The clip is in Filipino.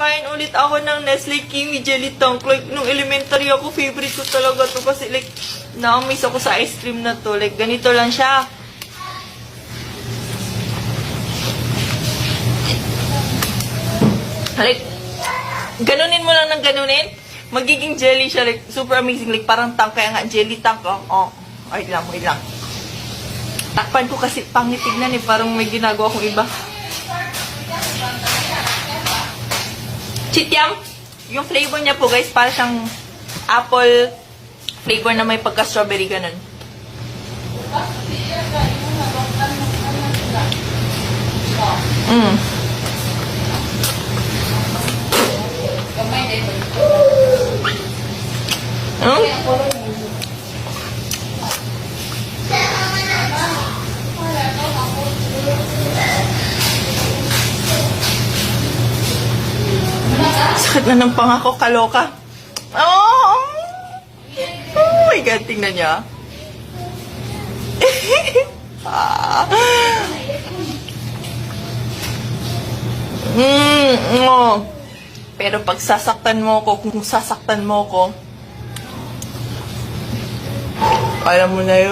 kakain ulit ako ng Nestle Kimi Jelly Tank. Like, nung elementary ako, favorite ko talaga to. Kasi like, na-amaze ako sa ice cream na to. Like, ganito lang siya. Like, ganunin mo lang ng ganunin. Magiging jelly siya. Like, super amazing. Like, parang tank. Kaya nga, jelly tank. Oh. Wait lang. Takpan ko kasi pangit tignan eh. Parang may ginagawa akong iba. Chityam, yung flavor niya po guys, para siyang apple flavor na may pagka-strawberry, ganun. Sakit na ng pangako, kaloka. Oh my God, tingnan niya. Pero pag sasaktan mo ko, kung sasaktan mo ko, alam mo na yun.